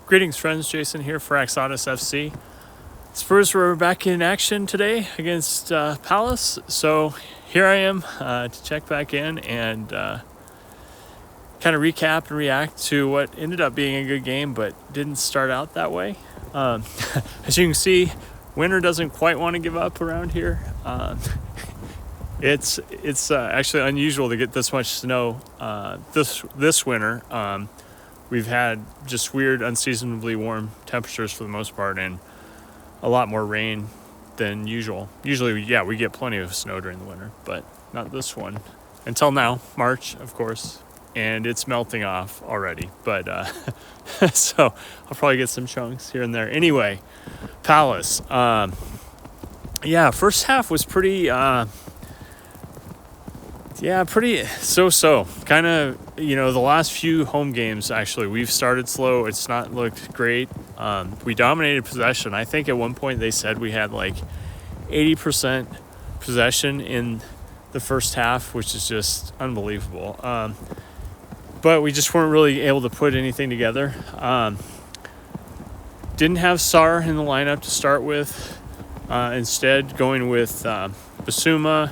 Greetings, friends. Jason here for AxodysFC. Spurs were back in action today against Palace, so here I am to check back in and kind of recap and react to what ended up being a good game, but didn't start out that way. As you can see, winter doesn't quite want to give up around here. It's actually unusual to get this much snow this winter. We've had just weird, unseasonably warm temperatures for the most part, and a lot more rain than usual. Usually, we get plenty of snow during the winter, but not this one. Until now, March, of course, and it's melting off already. But so I'll probably get some chunks here and there. Anyway, Palace. First half was pretty so-so. Kind of, the last few home games, actually, we've started slow. It's not looked great. We dominated possession. I think at one point they said we had like 80% possession in the first half, which is just unbelievable. But we just weren't really able to put anything together. Didn't have Sarr in the lineup to start with. Instead, going with Basuma,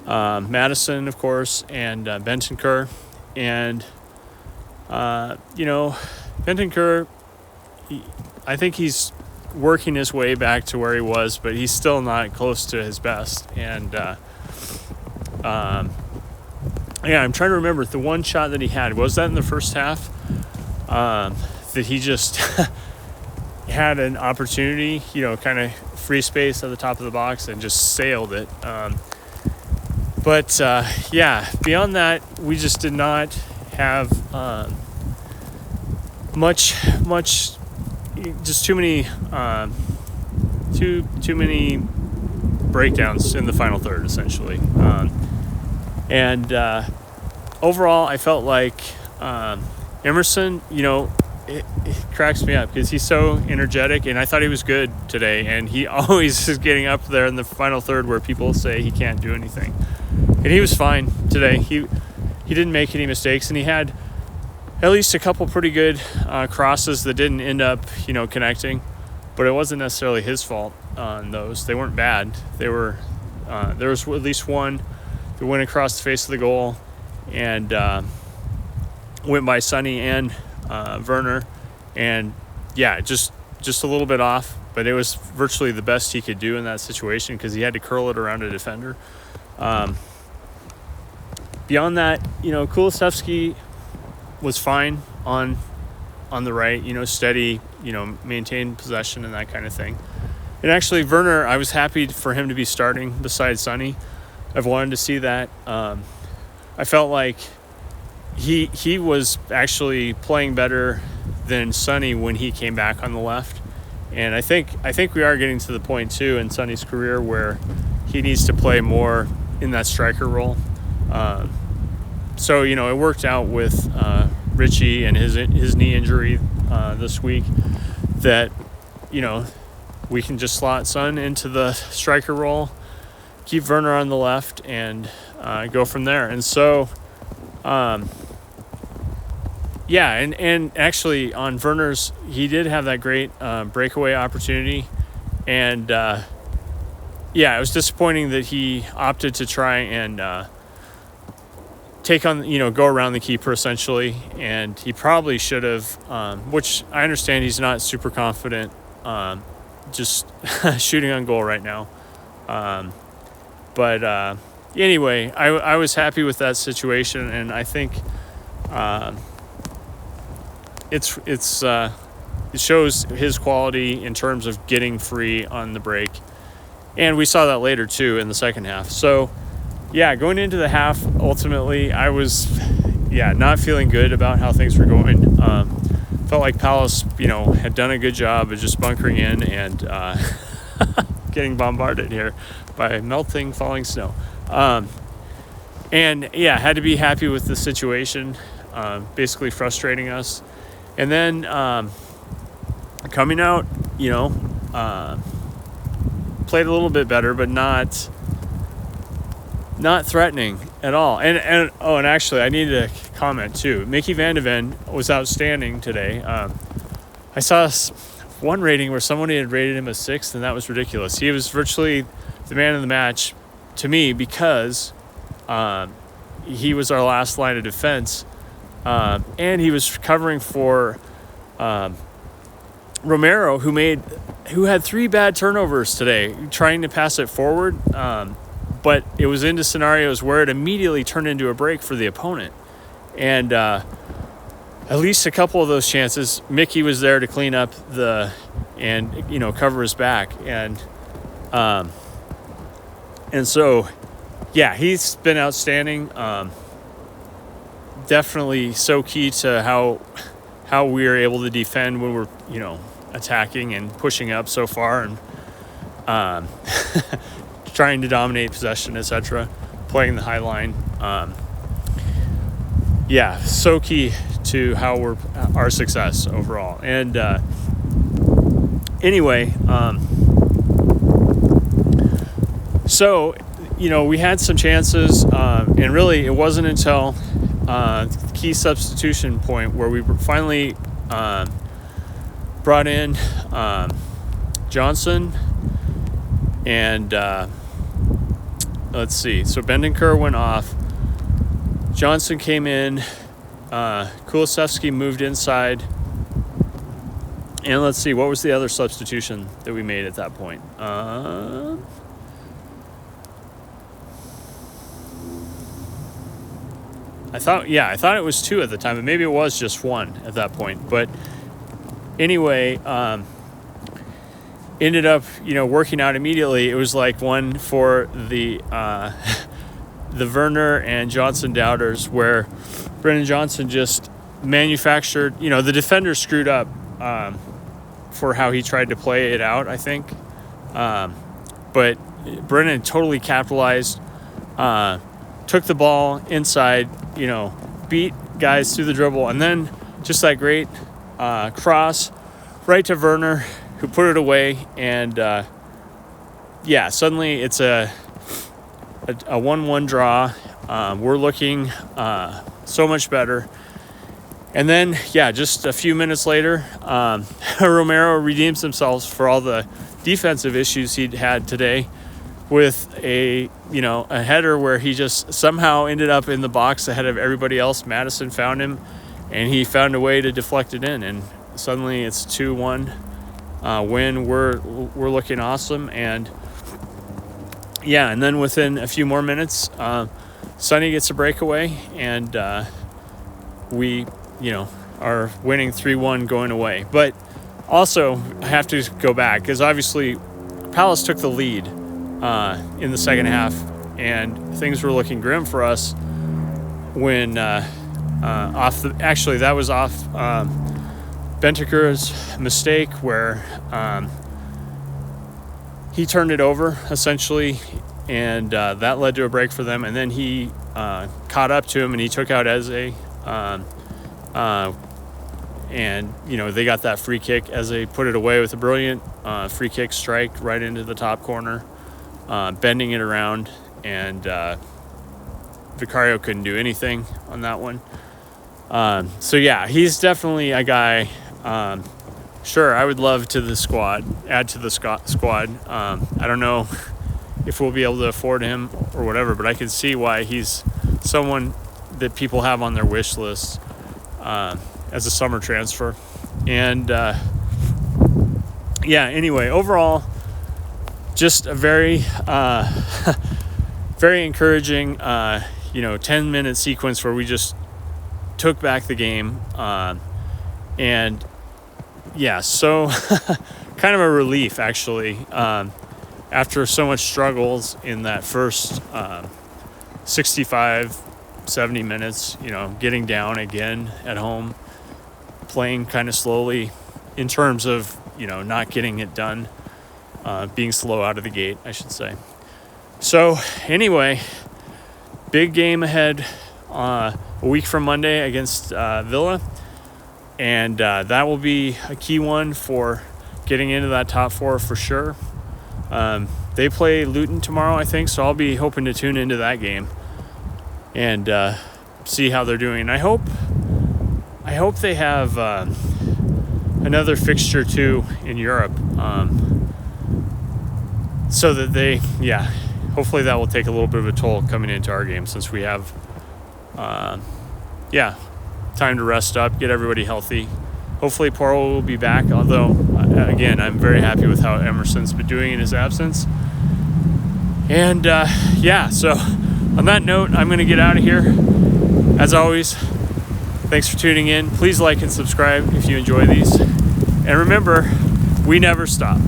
Madison, of course, and Bentancur. And, Bentancur, I think he's working his way back to where he was, but he's still not close to his best. And, I'm trying to remember the one shot that he had. Was that in the first half? That he just had an opportunity, kind of free space at the top of the box and just sailed it. But beyond that, we just did not have much. Just too many breakdowns in the final third, essentially. Overall, I felt like Emerson, it cracks me up because he's so energetic, and I thought he was good today, and he always is getting up there in the final third where people say he can't do anything. And he was fine today. He didn't make any mistakes, and he had at least a couple pretty good crosses that didn't end up, connecting. But it wasn't necessarily his fault on those. They weren't bad. They were. There was at least one that went across the face of the goal and went by Sonny and Werner, and just a little bit off. But it was virtually the best he could do in that situation because he had to curl it around a defender. Beyond that, Kulusevski was fine on the right, steady, maintained possession and that kind of thing. And actually, Werner, I was happy for him to be starting beside Sonny. I've wanted to see that. I felt like he was actually playing better than Sonny when he came back on the left. And I think we are getting to the point, too, in Sonny's career where he needs to play more in that striker role. So it worked out with Richie and his knee injury this week that we can just slot Son into the striker role, keep Werner on the left, and go from there. And so and actually on Werner's, he did have that great breakaway opportunity, and it was disappointing that he opted to try and take on, go around the keeper essentially, and he probably should have, which I understand he's not super confident just shooting on goal right now. But anyway, I was happy with that situation, and I think it shows his quality in terms of getting free on the break. And we saw that later, too, in the second half. So, going into the half, ultimately, I was, not feeling good about how things were going. Felt like Palace, had done a good job of just bunkering in and getting bombarded here by melting, falling snow. Had to be happy with the situation, basically frustrating us. And then coming out, played a little bit better, but not threatening at all. And actually, I need to comment too. Mickey Van de Ven was outstanding today. I saw one rating where somebody had rated him a 6th, and that was ridiculous. He was virtually the man of the match to me because he was our last line of defense, and he was covering for Romero, who had 3 bad turnovers today, trying to pass it forward, but it was into scenarios where it immediately turned into a break for the opponent. And at least a couple of those chances, Mickey was there to clean up and cover his back, and so yeah, he's been outstanding. Definitely so key to how we are able to defend when we're attacking and pushing up so far, and trying to dominate possession, etc., playing the high line. Yeah, so key to how our success overall. And anyway, so we had some chances, and really it wasn't until the key substitution point where we finally brought in Johnson, and let's see, so Bendenker went off, Johnson came in, Kulusevski moved inside, and let's see, what was the other substitution that we made at that point? I thought it was 2 at the time, but maybe it was just 1 at that point. But anyway, ended up, working out immediately. It was like one for the Werner and Johnson doubters, where Brennan Johnson just manufactured, the defender screwed up for how he tried to play it out, I think. But Brennan totally capitalized, took the ball inside, beat guys through the dribble, and then just that great cross right to Werner, who put it away, and suddenly it's a 1-1 draw. We're looking so much better. And then, just a few minutes later, Romero redeems himself for all the defensive issues he'd had today with a header where he just somehow ended up in the box ahead of everybody else. Madison found him, and he found a way to deflect it in, and suddenly it's 2-1 win. We're looking awesome, and and then within a few more minutes, Sonny gets a breakaway, and we are winning 3-1 going away. But also, I have to go back, because obviously Palace took the lead in the second half, and things were looking grim for us when that was off Bentancur's mistake, where he turned it over essentially, and that led to a break for them, and then he caught up to him and he took out Eze, and they got that free kick. Eze put it away with a brilliant free kick strike right into the top corner, bending it around, and Vicario couldn't do anything on that one. He's definitely a guy. Sure, I would love add to the squad. I don't know if we'll be able to afford him or whatever, but I can see why he's someone that people have on their wish list as a summer transfer. And anyway, overall, just a very very encouraging 10-minute sequence where we just took back the game, and so kind of a relief, actually, after so much struggles in that first 65-70 minutes, getting down again at home, playing kind of slowly in terms of not getting it done, being slow out of the gate, I should say. So anyway, big game ahead a week from Monday against Villa, and that will be a key one for getting into that top 4 for sure. They play Luton tomorrow, I think, so I'll be hoping to tune into that game and see how they're doing. I hope they have another fixture too in Europe, so that hopefully that will take a little bit of a toll coming into our game, since we have time to rest up, get everybody healthy. Hopefully Porro will be back, although again, I'm very happy with how Emerson's been doing in his absence. And so on that note, I'm going to get out of here. As always, thanks for tuning in. Please like and subscribe if you enjoy these. And remember, we never stop.